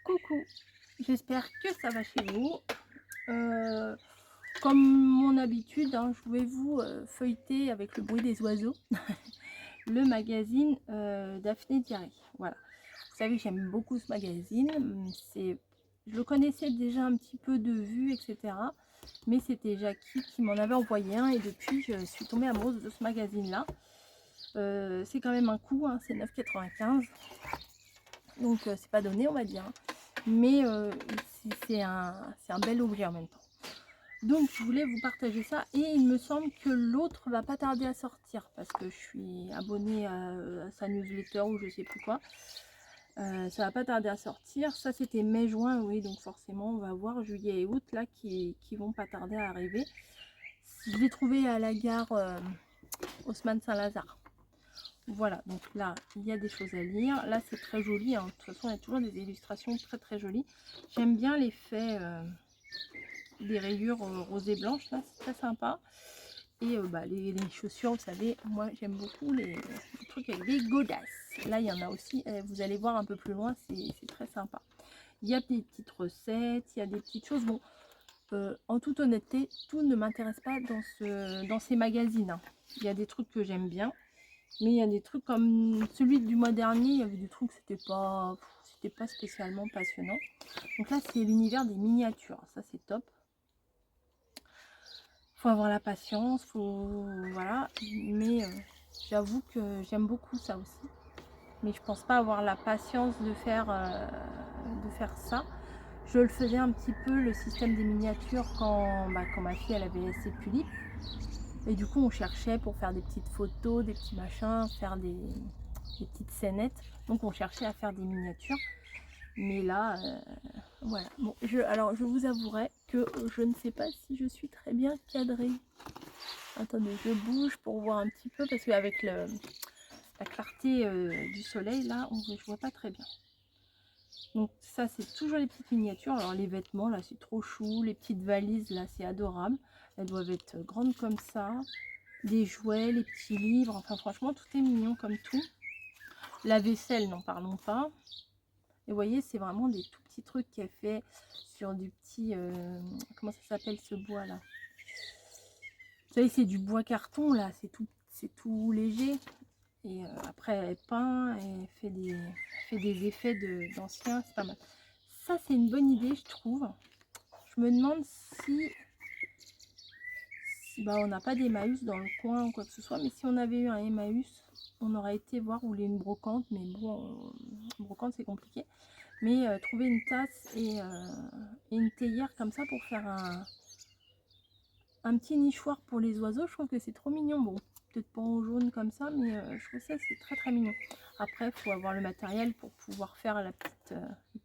Coucou, j'espère que ça va chez vous. Euh, Comme mon habitude, hein, je vais vous feuilleter avec le bruit des oiseaux le magazine Daphné Diary. Voilà. Vous savez, j'aime beaucoup ce magazine. Je le connaissais déjà un petit peu de vue, etc. Mais c'était Jackie qui m'en avait envoyé un et depuis, je suis tombée amoureuse de ce magazine-là. C'est quand même un coût, hein, c'est 9,95. Donc, c'est pas donné, on va dire. Mais c'est un bel objet en même temps. Donc je voulais vous partager ça et il me semble que l'autre va pas tarder à sortir parce que je suis abonnée à sa newsletter ou je sais plus quoi. Ça va pas tarder à sortir. Ça c'était mai-juin, oui, donc forcément on va voir juillet et août là qui vont pas tarder à arriver. Je l'ai trouvé à la gare Haussmann Saint-Lazare. Voilà, donc là il y a des choses à lire. Là c'est très joli, hein. De toute façon il y a toujours des illustrations très très jolies. J'aime bien l'effet des rayures rosées blanches là, c'est très sympa. Et les chaussures, vous savez, moi j'aime beaucoup les trucs avec des godasses. Là il y en a aussi, vous allez voir un peu plus loin, c'est très sympa. Il y a des petites recettes, il y a des petites choses. Bon, en toute honnêteté, tout ne m'intéresse pas dans ces magazines, hein. Il y a des trucs que j'aime bien, mais il y a des trucs comme celui du mois dernier, il y avait des trucs, c'était pas spécialement passionnant. Donc là c'est l'univers des miniatures, ça c'est top. Faut avoir la patience, voilà, mais j'avoue que j'aime beaucoup ça aussi, mais je pense pas avoir la patience de faire ça. Je le faisais un petit peu le système des miniatures quand ma fille elle avait ses tulipes, et du coup on cherchait pour faire des petites photos, des petits machins, faire des petites scénettes, donc on cherchait à faire des miniatures. Mais là, voilà. Bon, alors je vous avouerai que je ne sais pas si je suis très bien cadrée. Attendez, je bouge pour voir un petit peu parce qu'avec la clarté du soleil, là, je vois pas très bien. Donc ça, c'est toujours les petites miniatures. Alors les vêtements, là, c'est trop chou. Les petites valises, là, c'est adorable. Elles doivent être grandes comme ça. Des jouets, les petits livres. Enfin, franchement, tout est mignon comme tout. La vaisselle, n'en parlons pas. Et vous voyez, c'est vraiment des tout petits trucs qu'elle fait sur du petit... comment ça s'appelle ce bois là? Vous savez, c'est du bois carton là, c'est tout léger. Et après, elle peint, elle fait des effets d'anciens, c'est pas mal. Ça, c'est une bonne idée, je trouve. Je me demande si on n'a pas d'Emmaüs dans le coin ou quoi que ce soit, mais si on avait eu un Emmaüs, on aurait été voir où il y a une brocante, mais bon, brocante c'est compliqué. Mais trouver une tasse et une théière comme ça pour faire un petit nichoir pour les oiseaux, je trouve que c'est trop mignon. Bon, peut-être pas en jaune comme ça, mais je trouve ça c'est très très mignon. Après, il faut avoir le matériel pour pouvoir faire le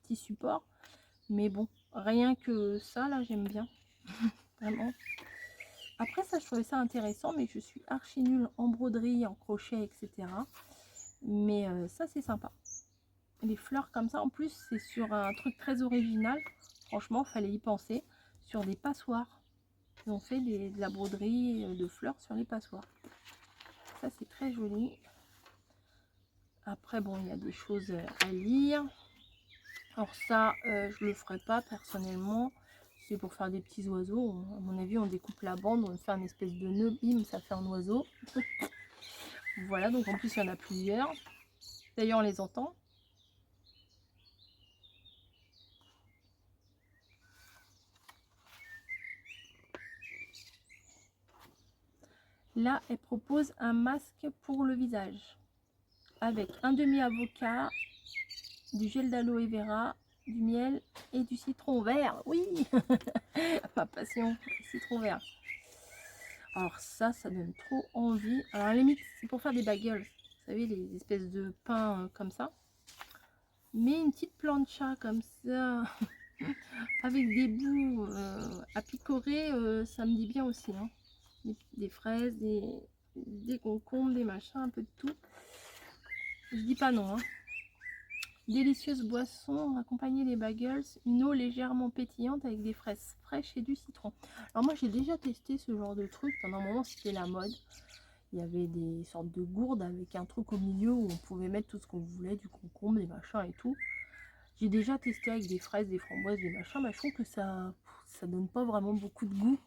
petit support. Mais bon, rien que ça, là, j'aime bien. Vraiment. Après ça, je trouvais ça intéressant, mais je suis archi nulle en broderie, en crochet, etc. Mais ça, c'est sympa. Les fleurs comme ça, en plus, c'est sur un truc très original. Franchement, fallait y penser. Sur des passoires. Ils ont fait de la broderie de fleurs sur les passoires. Ça, c'est très joli. Après, bon, il y a des choses à lire. Alors ça, je le ferai pas personnellement. C'est pour faire des petits oiseaux. À mon avis, on découpe la bande, on fait un espèce de nœud, bim, ça fait un oiseau. Voilà, donc en plus, il y en a plusieurs. D'ailleurs, on les entend. Là, elle propose un masque pour le visage avec un demi-avocat, du gel d'aloe vera, du miel et du citron vert. Oui, ma passion, citron vert. Alors ça donne trop envie. Alors à la limite, c'est pour faire des bagels. Vous savez, les espèces de pain comme ça. Mais une petite plancha comme ça, avec des bouts à picorer, ça me dit bien aussi, hein. Des fraises, des concombres, des machins, un peu de tout. Je dis pas non, hein. Délicieuse boisson, accompagner les bagels, une eau légèrement pétillante avec des fraises fraîches et du citron. Alors moi j'ai déjà testé ce genre de truc, pendant un moment c'était la mode. Il y avait des sortes de gourdes avec un truc au milieu où on pouvait mettre tout ce qu'on voulait, du concombre, des machins et tout. J'ai déjà testé avec des fraises, des framboises, des machins, bah, je trouve que ça donne pas vraiment beaucoup de goût.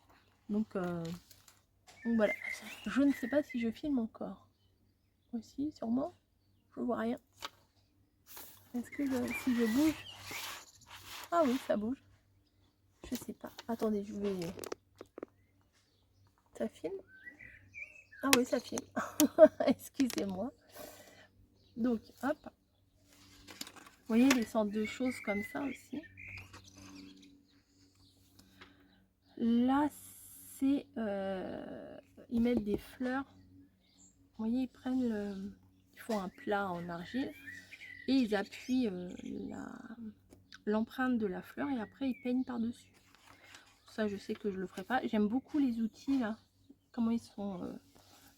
Donc voilà. Je ne sais pas si je filme encore. Aussi, sûrement. Je vois rien. Est-ce que si je bouge... Ah oui, ça bouge. Je sais pas. Attendez, je vais... Ça filme? Ah oui, ça filme. Excusez-moi. Donc, hop. Vous voyez les sortes de choses comme ça aussi. Là, c'est... ils mettent des fleurs. Vous voyez, ils prennent le... Ils font un plat en argile. Et ils appuient l'empreinte de la fleur. Et après, ils peignent par-dessus. Ça, je sais que je le ferai pas. J'aime beaucoup les outils, là. Comment ils sont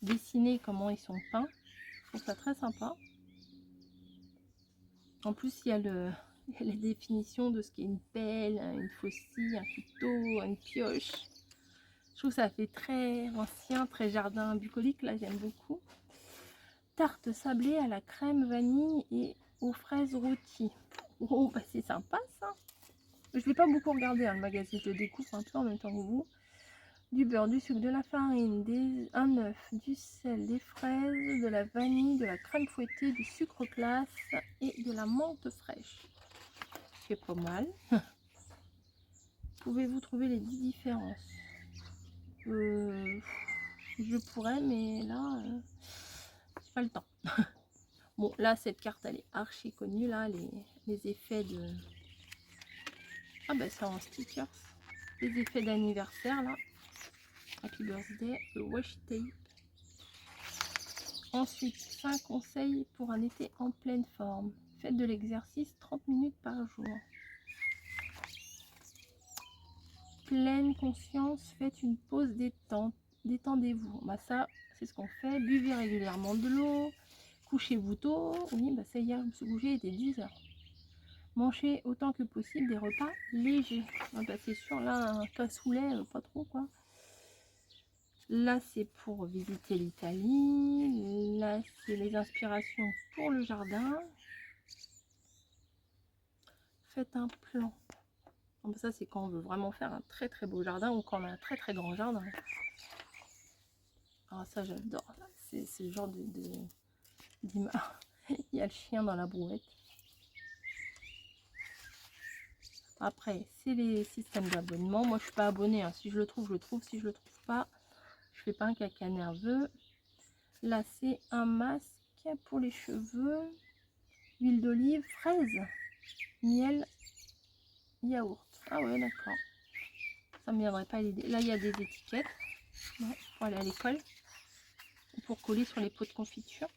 dessinés, comment ils sont peints. Je trouve ça très sympa. En plus, il y a la définition de ce qu'est une pelle, une faucille, un couteau, une pioche. Je trouve que ça fait très ancien, très jardin bucolique. Là, j'aime beaucoup. Tarte sablée à la crème vanille et aux fraises rôties. Oh, bah c'est sympa ça. Je ne l'ai pas beaucoup regardé, hein, le magazine. Je le découvre un peu en même temps que vous. Du beurre, du sucre, de la farine, un œuf, du sel, des fraises, de la vanille, de la crème fouettée, du sucre glace et de la menthe fraîche. C'est pas mal. Pouvez-vous trouver les 10 différences? Je pourrais, mais là, j'ai pas le temps. Bon, là, cette carte, elle est archi connue, là, les effets de... Ah, bah, c'est en stickers. Les effets d'anniversaire, là. Happy birthday, le washi tape. Ensuite, 5 conseils pour un été en pleine forme. Faites de l'exercice 30 minutes par jour. Pleine conscience, faites une pause détente. Détendez-vous. Bah ça, c'est ce qu'on fait. Buvez régulièrement de l'eau. Couchez-vous tôt. Oui, bah ça y est, je me suis couchée, il était 10 heures. Mangez autant que possible des repas légers. Ah bah c'est sûr, là, un cassoulet, pas trop quoi. Là, c'est pour visiter l'Italie. Là, c'est les inspirations pour le jardin. Faites un plan. Donc ça, c'est quand on veut vraiment faire un très très beau jardin ou quand on a un très très grand jardin. Ah, ça, j'adore. C'est ce genre d'image. Il y a le chien dans la brouette. Après, c'est les systèmes d'abonnement. Moi, je suis pas abonnée, hein. Si je le trouve, je le trouve. Si je le trouve pas, je fais pas un caca nerveux. Là, c'est un masque pour les cheveux. Huile d'olive, fraise, miel, yaourt. Ah ouais, d'accord. Ça me viendrait pas à l'idée. Là, il y a des étiquettes pour aller à l'école. Pour coller sur les pots de confiture.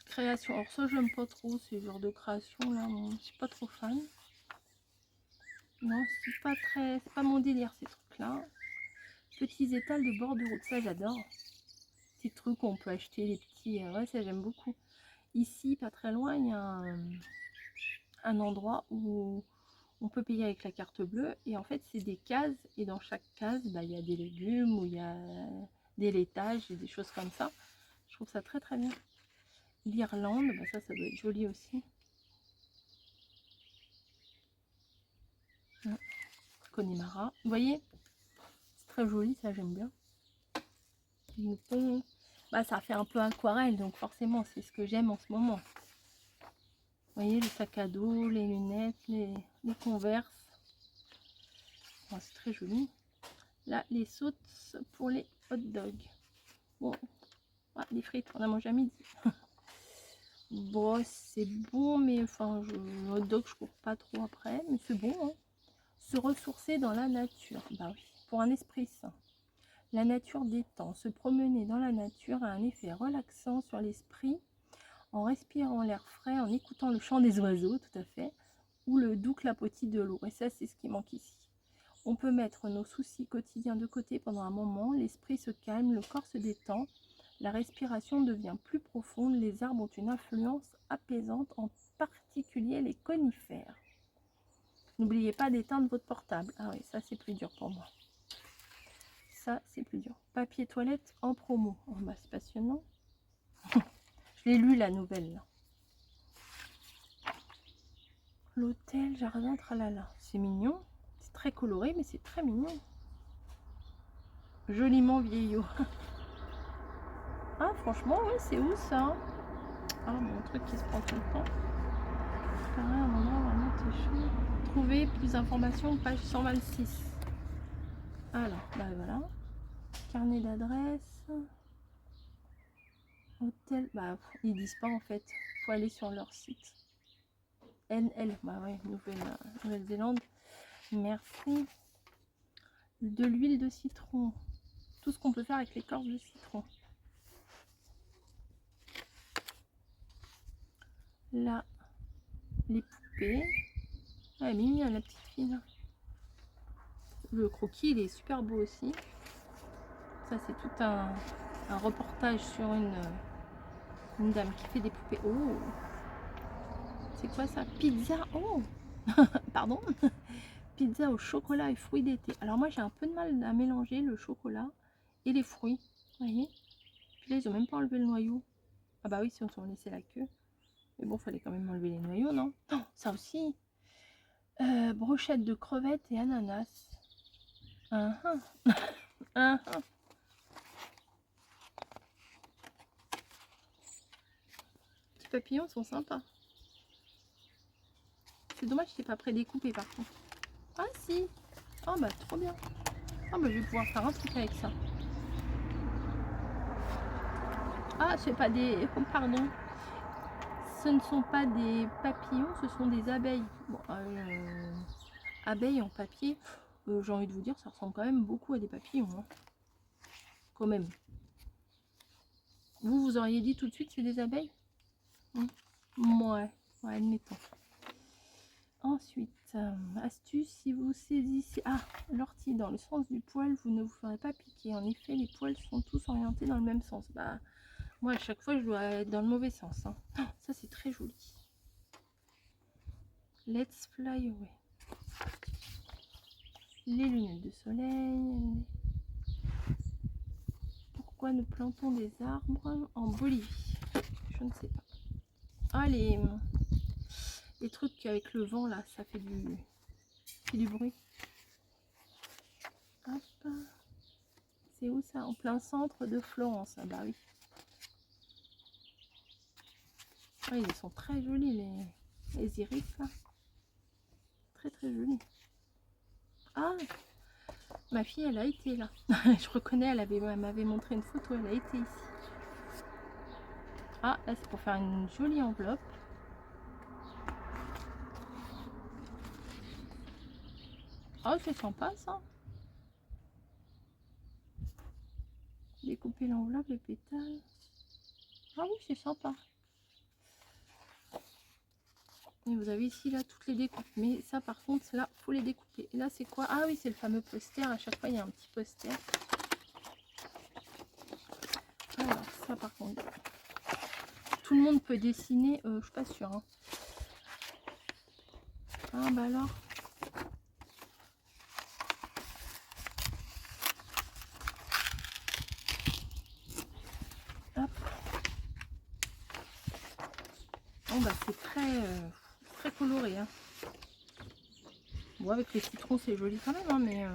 Création. Alors ça, j'aime pas trop ce genre de création là. Je suis pas trop fan. Non, c'est pas mon délire ces trucs là. Petits étals de bord de route, ça j'adore. Petits trucs qu'on peut acheter, les petits. Ouais, ça j'aime beaucoup. Ici, pas très loin, il y a un endroit où on peut payer avec la carte bleue. Et en fait, c'est des cases. Et dans chaque case, bah, il y a des légumes ou il y a des laitages et des choses comme ça. Je trouve ça très très bien. L'Irlande, bah ça doit être joli aussi. Connemara. Vous voyez, c'est très joli, ça j'aime bien. Mouton. Bah, ça fait un peu aquarelle, donc forcément c'est ce que j'aime en ce moment. Vous voyez, le sac à dos, les lunettes, les converses. Bon, c'est très joli. Là, les sauces pour les hot dogs. Bon, ah, les frites, on a mangé à midi. Bon, c'est bon, mais enfin, hot dog, je cours pas trop après, mais c'est bon. Hein. Se ressourcer dans la nature. Bah oui, pour un esprit sain. La nature détend. Se promener dans la nature a un effet relaxant sur l'esprit en respirant l'air frais, en écoutant le chant des oiseaux, tout à fait, ou le doux clapotis de l'eau. Et ça, c'est ce qui manque ici. On peut mettre nos soucis quotidiens de côté pendant un moment, l'esprit se calme, le corps se détend, la respiration devient plus profonde, les arbres ont une influence apaisante, en particulier les conifères. N'oubliez pas d'éteindre votre portable. Ah oui, ça c'est plus dur pour moi. Ça c'est plus dur. Papier toilette en promo. Oh, bah, c'est passionnant. Je l'ai lu la nouvelle là. L'hôtel, jardin, tralala. C'est mignon. C'est très coloré, mais c'est très mignon. Joliment vieillot. Ah, franchement, oui, c'est où ça? Ah, mon truc qui se prend tout le temps. Pareil, un endroit vraiment t'es chaud. Trouver plus d'informations, page 126. Alors, bah voilà. Carnet d'adresse. Hôtel. Bah, ils disent pas en fait. Faut aller sur leur site. NL. Bah ouais, Nouvelle-Zélande. Merci. De l'huile de citron. Tout ce qu'on peut faire avec l'écorce de citron. Là, les poupées. Ah, Mimi, la petite fille là. Le croquis, il est super beau aussi. Ça, c'est tout un reportage sur une dame qui fait des poupées. Oh, c'est quoi ça? Pizza. Oh, pardon. Pizza au chocolat et fruits d'été. Alors moi, j'ai un peu de mal à mélanger le chocolat et les fruits. Vous voyez? Puis là, ils ont même pas enlevé le noyau. Ah bah oui, si on s'en laissait la queue. Mais bon, fallait quand même enlever les noyaux, non? Oh, ça aussi. Brochette de crevettes et ananas. Les papillons sont sympas. C'est dommage que c'est pas prédécoupé par contre. Ah si. Oh bah trop bien. Ah bah je vais pouvoir faire un truc avec ça. Ah, c'est pas des... Oh, pardon. Ce ne sont pas des papillons, ce sont des abeilles. Bon, abeilles en papier, j'ai envie de vous dire, ça ressemble quand même beaucoup à des papillons. Hein. Quand même. Vous auriez dit tout de suite c'est des abeilles? Ouais, admettons. Ensuite, astuce, si vous saisissez... Ah, l'ortie dans le sens du poil, vous ne vous ferez pas piquer. En effet, les poils sont tous orientés dans le même sens. Bah, moi, à chaque fois, je dois être dans le mauvais sens. Hein. Oh, ça, c'est très joli. Let's fly away. Les lunettes de soleil. Pourquoi nous plantons des arbres en Bolivie? Je ne sais pas. Ah, les trucs avec le vent, là, ça fait du bruit. Hop. C'est où ça? En plein centre de Florence. Ah bah oui. Ah, ils sont très jolis, les iris, là. Très, très jolis. Ah, ma fille, elle a été là. Je reconnais, elle m'avait montré une photo, elle a été ici. Ah, là, c'est pour faire une jolie enveloppe. Oh, c'est sympa, ça. Découper l'enveloppe, les pétales. Ah oui, c'est sympa. Et vous avez ici, là, toutes les découpes. Mais ça, par contre, là, faut les découper. Et là, c'est quoi? Ah oui, c'est le fameux poster. À chaque fois, il y a un petit poster. Alors, ça, par contre... Tout le monde peut dessiner. Je suis pas sûre. Hein. Ah, bah alors... Hop. Bon, bah, c'est très coloré. Hein. Bon, avec les citrons, c'est joli quand même, hein, mais...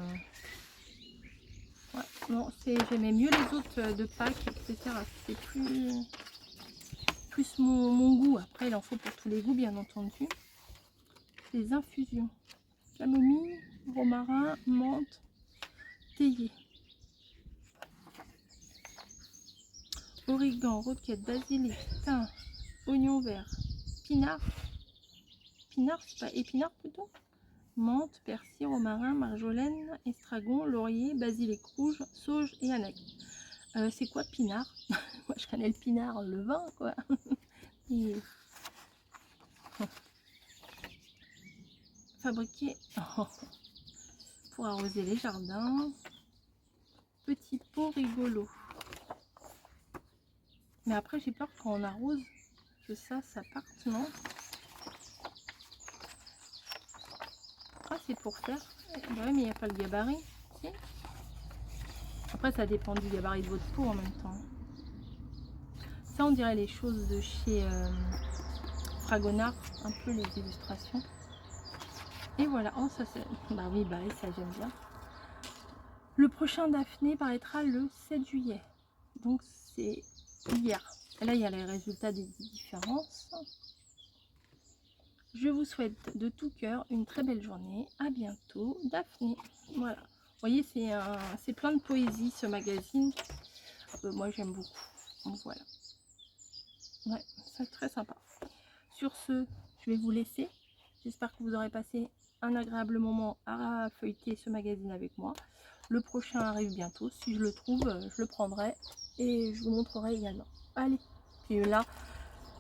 Ouais, non, j'aimais mieux les autres de Pâques, etc. C'est plus mon goût. Après, il en faut pour tous les goûts, bien entendu. Les infusions. Camomille, romarin, menthe, théier. Origan, roquette, basilic, thym, oignon vert, pinard. Pinard, c'est pas épinard plutôt? Menthe, persil, romarin, marjolaine, estragon, laurier, basilic rouge, sauge et anis. C'est quoi pinard? Moi je connais le pinard, le vin quoi. Et... Fabriquer pour arroser les jardins. Petit pot rigolo. Mais après j'ai peur quand on arrose que ça parte, non? Ah, c'est pour faire. Bah oui, mais il n'y a pas le gabarit. Si. Après, ça dépend du gabarit de votre peau en même temps. Ça, on dirait les choses de chez Fragonard, un peu les illustrations. Et voilà, oh ça c'est, bah oui, bah ça j'aime bien. Le prochain Daphné paraîtra le 7 juillet, donc c'est hier. Et là il y a les résultats des différences. Je vous souhaite de tout cœur une très belle journée. À bientôt, Daphné. Voilà. Vous voyez, c'est plein de poésie ce magazine. Moi j'aime beaucoup. Donc, voilà. Ouais, c'est très sympa. Sur ce, je vais vous laisser. J'espère que vous aurez passé un agréable moment à feuilleter ce magazine avec moi. Le prochain arrive bientôt. Si je le trouve, je le prendrai et je vous montrerai également. Allez, puis là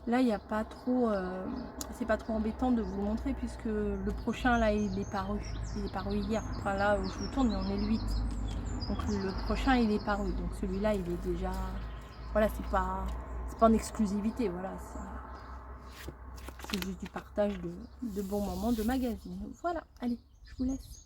il n'y a pas trop, c'est pas trop embêtant de vous le montrer puisque le prochain là il est paru hier. Enfin là où je vous tourne, on est le 8. Donc le prochain il est paru. Donc celui-là il est déjà, voilà, c'est pas en exclusivité, voilà. C'est juste du partage de bons moments de magazine. Voilà, allez, je vous laisse.